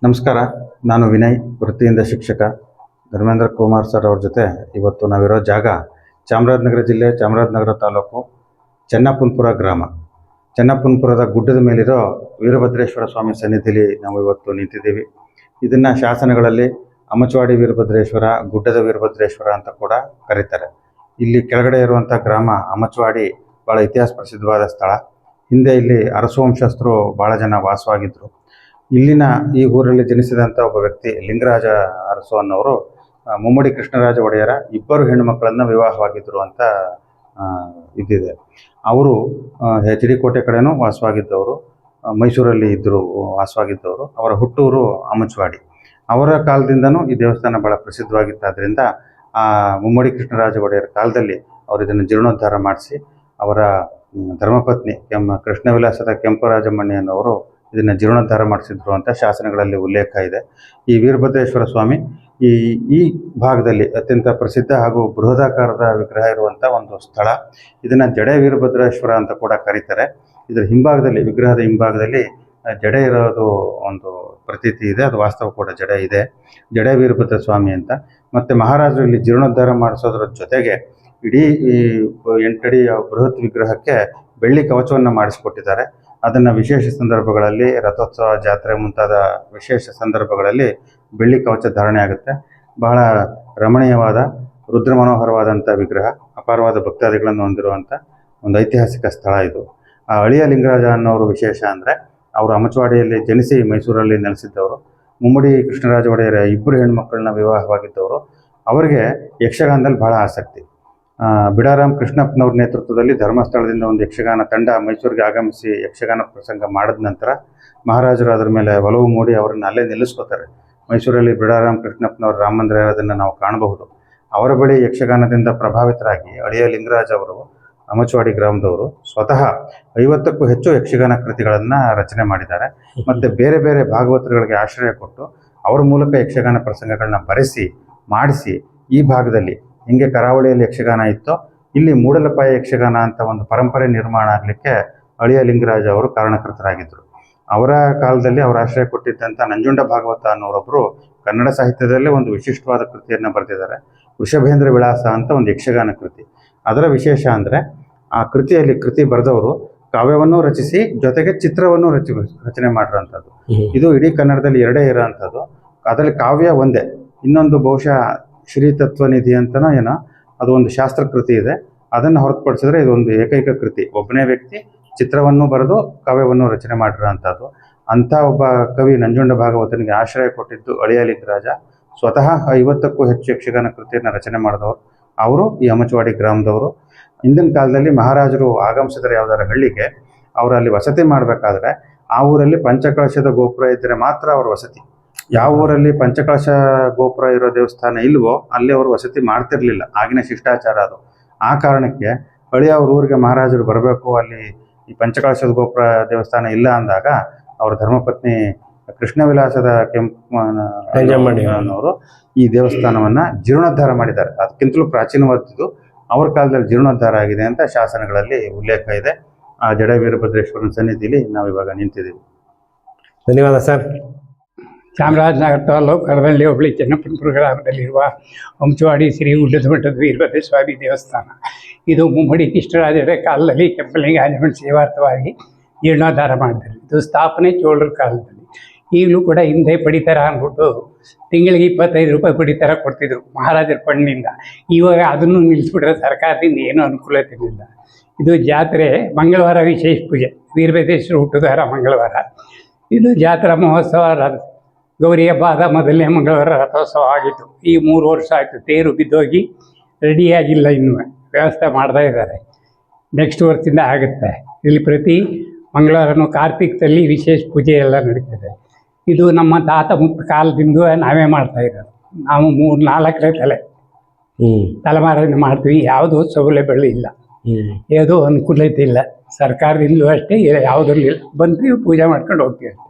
ನಮಸ್ಕಾರ. ನಾನು ವಿನಯ್, ವೃತ್ತಿಯಿಂದ ಶಿಕ್ಷಕ. ಧರ್ಮೇಂದ್ರ ಕುಮಾರ್ ಸರ್ ಅವ್ರ ಜೊತೆ ಇವತ್ತು ನಾವಿರೋ ಜಾಗ ಚಾಮರಾಜನಗರ ಜಿಲ್ಲೆ, ಚಾಮರಾಜನಗರ ತಾಲೂಕು, ಚೆನ್ನಪ್ಪನಪುರ ಗ್ರಾಮ. ಚೆನ್ನಪ್ಪನಪುರದ ಗುಡ್ಡದ ಮೇಲಿರೋ ವೀರಭದ್ರೇಶ್ವರ ಸ್ವಾಮಿ ಸನ್ನಿಧಿಲಿ ನಾವು ಇವತ್ತು ನಿಂತಿದ್ದೀವಿ. ಇದನ್ನು ಶಾಸನಗಳಲ್ಲಿ ಅಮಚವಾಡಿ ವೀರಭದ್ರೇಶ್ವರ, ಗುಡ್ಡದ ವೀರಭದ್ರೇಶ್ವರ ಅಂತ ಕೂಡ ಕರೀತಾರೆ. ಇಲ್ಲಿ ಕೆಳಗಡೆ ಇರುವಂಥ ಗ್ರಾಮ ಅಮಚವಾಡಿ ಭಾಳ ಇತಿಹಾಸ ಪ್ರಸಿದ್ಧವಾದ ಸ್ಥಳ. ಹಿಂದೆ ಇಲ್ಲಿ ಅರಸು ವಂಶಸ್ಥರು ಭಾಳ ಜನ ವಾಸವಾಗಿದ್ದರು. ಇಲ್ಲಿನ ಈ ಊರಲ್ಲಿ ಜನಿಸಿದಂಥ ಒಬ್ಬ ವ್ಯಕ್ತಿ ಲಿಂಗರಾಜ ಅರಸು ಅನ್ನೋರು ಮುಮ್ಮಡಿ ಕೃಷ್ಣರಾಜ ಒಡೆಯರ ಇಬ್ಬರು ಹೆಣ್ಣು ಮಕ್ಕಳನ್ನು ವಿವಾಹವಾಗಿದ್ದರು ಅಂತ ಇದ್ದಿದೆ. ಅವರು ಎಚ್ ಡಿ ಕೋಟೆ ಕಡೆನೂ ವಾಸವಾಗಿದ್ದವರು, ಮೈಸೂರಲ್ಲಿ ಇದ್ದರು ವಾಸವಾಗಿದ್ದವರು. ಅವರ ಹುಟ್ಟೂರು ಅಮಚವಾಡಿ. ಅವರ ಕಾಲದಿಂದನೂ ಈ ದೇವಸ್ಥಾನ ಭಾಳ ಪ್ರಸಿದ್ಧವಾಗಿತ್ತಾದ್ರಿಂದ ಮುಮ್ಮಡಿ ಕೃಷ್ಣರಾಜ ಒಡೆಯರ ಕಾಲದಲ್ಲಿ ಅವರು ಇದನ್ನು ಜೀರ್ಣೋದ್ಧಾರ ಮಾಡಿಸಿ ಅವರ ಧರ್ಮಪತ್ನಿ ಕೃಷ್ಣವಿಲಾಸದ ಕೆಂಪರಾಜಮಣ್ಣಿ ಅನ್ನೋರು ಇದನ್ನು ಜೀರ್ಣೋದ್ಧಾರ ಮಾಡಿಸಿದ್ರು ಅಂತ ಶಾಸನಗಳಲ್ಲಿ ಉಲ್ಲೇಖ ಇದೆ. ಈ ವೀರಭದ್ರೇಶ್ವರ ಸ್ವಾಮಿ ಈ ಭಾಗದಲ್ಲಿ ಅತ್ಯಂತ ಪ್ರಸಿದ್ಧ ಹಾಗೂ ಬೃಹದಾಕಾರದ ವಿಗ್ರಹ ಇರುವಂಥ ಒಂದು ಸ್ಥಳ. ಇದನ್ನು ಜಡೆ ವೀರಭದ್ರೇಶ್ವರ ಅಂತ ಕೂಡ ಕರೀತಾರೆ. ಇದರ ಹಿಂಭಾಗದಲ್ಲಿ, ವಿಗ್ರಹದ ಹಿಂಭಾಗದಲ್ಲಿ ಜಡೆ ಇರೋದು ಒಂದು ಪ್ರತೀತಿ ಇದೆ. ಅದು ವಾಸ್ತವ ಕೂಡ ಜಡೆ ಇದೆ, ಜಡೆ ವೀರಭದ್ರ ಸ್ವಾಮಿ ಅಂತ. ಮತ್ತು ಮಹಾರಾಜರು ಇಲ್ಲಿ ಜೀರ್ಣೋದ್ಧಾರ ಮಾಡಿಸೋದ್ರ ಜೊತೆಗೆ ಇಡೀ ಈ 8 ಅಡಿ ಬೃಹತ್ ವಿಗ್ರಹಕ್ಕೆ ಬೆಳ್ಳಿ ಕವಚವನ್ನು ಮಾಡಿಸಿಕೊಟ್ಟಿದ್ದಾರೆ. ಅದನ್ನು ವಿಶೇಷ ಸಂದರ್ಭಗಳಲ್ಲಿ, ರಥೋತ್ಸವ, ಜಾತ್ರೆ ಮುಂತಾದ ವಿಶೇಷ ಸಂದರ್ಭಗಳಲ್ಲಿ ಬೆಳ್ಳಿ ಕವಚ ಧಾರಣೆ ಆಗುತ್ತೆ. ಬಹಳ ರಮಣೀಯವಾದ, ರುದ್ರ ಮನೋಹರವಾದಂಥ ವಿಗ್ರಹ, ಅಪಾರವಾದ ಭಕ್ತಾದಿಗಳನ್ನು ಹೊಂದಿರುವಂಥ ಒಂದು ಐತಿಹಾಸಿಕ ಸ್ಥಳ ಇದು. ಆ ಅಳಿಯ ಲಿಂಗರಾಜ ಅನ್ನೋರು ವಿಶೇಷ ಅಂದರೆ ಅವರು ಅಮಚವಾಡಿಯಲ್ಲಿ ಜನಿಸಿ ಮೈಸೂರಲ್ಲಿ ನೆಲೆಸಿದ್ದವರು. ಮುಮ್ಮಡಿ ಕೃಷ್ಣರಾಜ ಒಡೆಯರ ಇಬ್ಬರು ಹೆಣ್ಮಕ್ಳನ್ನ ವಿವಾಹವಾಗಿದ್ದವರು. ಅವರಿಗೆ ಯಕ್ಷಗಾನದಲ್ಲಿ ಬಹಳ ಆಸಕ್ತಿ. ಬಿಡಾರಾಮ್ ಕೃಷ್ಣಪ್ಪನವ್ರ ನೇತೃತ್ವದಲ್ಲಿ ಧರ್ಮಸ್ಥಳದಿಂದ ಒಂದು ಯಕ್ಷಗಾನ ತಂಡ ಮೈಸೂರಿಗೆ ಆಗಮಿಸಿ ಯಕ್ಷಗಾನ ಪ್ರಸಂಗ ಮಾಡಿದ ನಂತರ ಮಹಾರಾಜರು ಅದರ ಮೇಲೆ ಒಲವು ಮೂಡಿ ಅವರನ್ನು ಅಲ್ಲೇ ನಿಲ್ಲಿಸ್ಕೋತಾರೆ. ಮೈಸೂರಲ್ಲಿ ಬಿಡಾರಾಮ್ ಕೃಷ್ಣಪ್ಪನವ್ರ ರಾಮ ಮಂದಿರ ಇರೋದನ್ನು ನಾವು ಕಾಣಬಹುದು. ಅವರ ಬಳಿ ಯಕ್ಷಗಾನದಿಂದ ಪ್ರಭಾವಿತರಾಗಿ ಅಳಿಯ ಲಿಂಗರಾಜ್ ಅವರು, ಅಮಚವಾಡಿ ಗ್ರಾಮದವರು, ಸ್ವತಃ 50ಕ್ಕೂ ಹೆಚ್ಚು ಯಕ್ಷಗಾನ ಕೃತಿಗಳನ್ನು ರಚನೆ ಮಾಡಿದ್ದಾರೆ. ಮತ್ತು ಬೇರೆ ಬೇರೆ ಭಾಗವತರುಗಳಿಗೆ ಆಶ್ರಯ ಕೊಟ್ಟು ಅವರ ಮೂಲಕ ಯಕ್ಷಗಾನ ಪ್ರಸಂಗಗಳನ್ನ ಬರೆಸಿ ಮಾಡಿಸಿ ಈ ಭಾಗದಲ್ಲಿ ಹಿಂಗೆ ಕರಾವಳಿಯಲ್ಲಿ ಯಕ್ಷಗಾನ ಇತ್ತೋ ಇಲ್ಲಿ ಮೂಡಲಪಾಯ ಯಕ್ಷಗಾನ ಅಂತ ಒಂದು ಪರಂಪರೆ ನಿರ್ಮಾಣ ಆಗಲಿಕ್ಕೆ ಅಳಿಯ ಲಿಂಗರಾಜ ಅವರು ಕಾರಣಕರ್ತರಾಗಿದ್ದರು. ಅವರ ಕಾಲದಲ್ಲಿ ಅವರ ಆಶ್ರಯ ಕೊಟ್ಟಿದ್ದಂಥ ನಂಜುಂಡ ಭಾಗವತ ಅನ್ನೋರೊಬ್ಬರು ಕನ್ನಡ ಸಾಹಿತ್ಯದಲ್ಲೇ ಒಂದು ವಿಶಿಷ್ಟವಾದ ಕೃತಿಯನ್ನು ಬರೆದಿದ್ದಾರೆ. ವೃಷಭೇಂದ್ರ ವಿಳಾಸ ಅಂತ ಒಂದು ಯಕ್ಷಗಾನ ಕೃತಿ. ಅದರ ವಿಶೇಷ ಅಂದರೆ ಆ ಕೃತಿ ಬರೆದವರು ಕಾವ್ಯವನ್ನು ರಚಿಸಿ ಜೊತೆಗೆ ಚಿತ್ರವನ್ನು ರಚನೆ ಮಾಡಿರೋಂಥದ್ದು. ಇದು ಇಡೀ ಕನ್ನಡದಲ್ಲಿ 2 ಇರೋಂಥದ್ದು. ಅದರಲ್ಲಿ ಕಾವ್ಯ ಒಂದೇ, ಇನ್ನೊಂದು ಬಹುಶಃ ಶ್ರೀತತ್ವನಿಧಿ ಅಂತನೋ ಏನೋ, ಅದು ಒಂದು ಶಾಸ್ತ್ರಕೃತಿ ಇದೆ. ಅದನ್ನು ಹೊರತುಪಡಿಸಿದ್ರೆ ಇದೊಂದು ಏಕೈಕ ಕೃತಿ. ಒಬ್ಬನೇ ವ್ಯಕ್ತಿ ಚಿತ್ರವನ್ನು ಬರೆದು ಕಾವ್ಯವನ್ನು ರಚನೆ ಮಾಡಿರೋಂಥದ್ದು. ಅಂಥ ಒಬ್ಬ ಕವಿ ನಂಜುಂಡ ಭಾಗವತನಿಗೆ ಆಶ್ರಯ ಕೊಟ್ಟಿದ್ದು ಅಳಿಯ ಲಿಂಗರಾಜ. ಸ್ವತಃ 50ಕ್ಕೂ ಹೆಚ್ಚು ಯಕ್ಷಗಾನ ಕೃತಿಯನ್ನು ರಚನೆ ಮಾಡಿದವರು ಅವರು ಈ ಅಮಚವಾಡಿ ಗ್ರಾಮದವರು. ಹಿಂದಿನ ಕಾಲದಲ್ಲಿ ಮಹಾರಾಜರು ಆಗಮಿಸಿದರೆ ಯಾವುದಾದ್ರು ಹಳ್ಳಿಗೆ, ಅವರು ಅಲ್ಲಿ ವಸತಿ ಮಾಡಬೇಕಾದ್ರೆ ಆ ಊರಲ್ಲಿ ಪಂಚಕಳಶದ ಗೋಪುರ ಇದ್ದರೆ ಮಾತ್ರ ಅವ್ರ ವಸತಿ. ಯಾವ ಊರಲ್ಲಿ ಪಂಚಕಳಶ ಗೋಪುರ ಇರೋ ದೇವಸ್ಥಾನ ಇಲ್ವೋ ಅಲ್ಲಿ ಅವರು ವಸತಿ ಮಾಡ್ತಿರ್ಲಿಲ್ಲ. ಆಗಿನ ಶಿಷ್ಟಾಚಾರ ಅದು. ಆ ಕಾರಣಕ್ಕೆ ಅಳಿಯ ಅವ್ರ ಊರಿಗೆ ಮಹಾರಾಜರು ಬರಬೇಕು, ಅಲ್ಲಿ ಈ ಪಂಚಕಳಶದ ಗೋಪುರ ದೇವಸ್ಥಾನ ಇಲ್ಲ ಅಂದಾಗ ಅವ್ರ ಧರ್ಮಪತ್ನಿ ಕೃಷ್ಣವಿಲಾಸದ ಕೆಂಪನವರು ಈ ದೇವಸ್ಥಾನವನ್ನ ಜೀರ್ಣೋದ್ಧಾರ ಮಾಡಿದ್ದಾರೆ. ಅದಕ್ಕಿಂತಲೂ ಪ್ರಾಚೀನವಾದದ್ದು. ಅವ್ರ ಕಾಲದಲ್ಲಿ ಜೀರ್ಣೋದ್ಧಾರ ಆಗಿದೆ ಅಂತ ಶಾಸನಗಳಲ್ಲಿ ಉಲ್ಲೇಖ ಇದೆ. ಆ ಜಡ ವೀರಭದ್ರೇಶ್ವರನ ಸನ್ನಿಧಿಯಲ್ಲಿ ನಾವಿವಾಗ ನಿಂತಿದ್ದೀವಿ. ಧನ್ಯವಾದ ಸರ್. ಚಾಮರಾಜನಗರ ತಾಲೂಕು ಕರದಳ್ಳಿ ಹೋಬಳಿ ಚೆನ್ನಪ್ಪನಪುರ ಗ್ರಾಮದಲ್ಲಿರುವ ಹಂಚವಾಡಿ ಶ್ರೀ ಗುಡ್ಡದ ಮಠದ ವೀರಭದ್ರ ಸ್ವಾಮಿ ದೇವಸ್ಥಾನ. ಇದು ಮುಮ್ಮಡಿ ಕೃಷ್ಣರಾಜರ ಕಾಲದಲ್ಲಿ ಕೆಂಪಲಿಂಗಾಜನ ಸೇವಾರ್ಥವಾಗಿ ಜೀರ್ಣೋದ್ಧಾರ ಮಾಡಿದ್ದಾರೆ. ಇದು ಸ್ಥಾಪನೆ ಚೋಳರ ಕಾಲದಲ್ಲಿ. ಈಗಲೂ ಕೂಡ ಹಿಂದೆ ಪಡಿತರ ಅಂದ್ಬಿಟ್ಟು ತಿಂಗಳಿಗೆ 25 ರೂಪಾಯಿ ಪಡಿತರ ಕೊಡ್ತಿದ್ರು ಮಹಾರಾಜರ ಫಂಡ್ನಿಂದ. ಇವಾಗ ಅದನ್ನು ನಿಲ್ಲಿಸ್ಬಿಟ್ರೆ ಸರ್ಕಾರದಿಂದ ಏನೂ ಅನುಕೂಲತೆ ಇಲ್ಲ. ಇದು ಜಾತ್ರೆ ಮಂಗಳವಾರ ವಿಶೇಷ ಪೂಜೆ, ವೀರಭದ್ರೇಶ್ವರ ಹುಟ್ಟುದಾರ ಮಂಗಳವಾರ. ಇದು ಜಾತ್ರಾ ಮಹೋತ್ಸವ. ಗೌರಿ ಹಬ್ಬದ ಮೊದಲನೇ ಮಂಗಳವಾರ ರಥೋತ್ಸವ ಆಗಿತ್ತು. ಈ 3 ವರ್ಷ ಆಯಿತು. ತೇರು ಬಿದ್ದೋಗಿ ರೆಡಿಯಾಗಿಲ್ಲ, ಇನ್ನೂ ವ್ಯವಸ್ಥೆ ಮಾಡ್ತಾ ಇದ್ದಾರೆ. ನೆಕ್ಸ್ಟ್ ವರ್ಷದಿಂದ ಆಗುತ್ತೆ. ಇಲ್ಲಿ ಪ್ರತಿ ಮಂಗಳವಾರನೂ ಕಾರ್ತಿಕದಲ್ಲಿ ವಿಶೇಷ ಪೂಜೆ ಎಲ್ಲ ನಡೀತದೆ. ಇದು ನಮ್ಮ ತಾತ ಮುತ್ತ ಕಾಲದಿಂದ ನಾವೇ ಮಾಡ್ತಾ ಇರೋದು. ನಾವು 3-4 ತಲೆಮಾರಿಂದ ಮಾಡ್ತೀವಿ. ಯಾವುದೂ ಸೌಲಭ್ಯಗಳು ಇಲ್ಲ, ಯಾವುದೋ ಅನುಕೂಲತೆ ಇಲ್ಲ. ಸರ್ಕಾರದಿಂದಲೂ ಅಷ್ಟೇ ಯಾವುದೂ ಇಲ್ಲ. ಬಂದು ಪೂಜೆ ಮಾಡ್ಕೊಂಡು ಹೋಗ್ತೀವಿ ಅಷ್ಟೇ.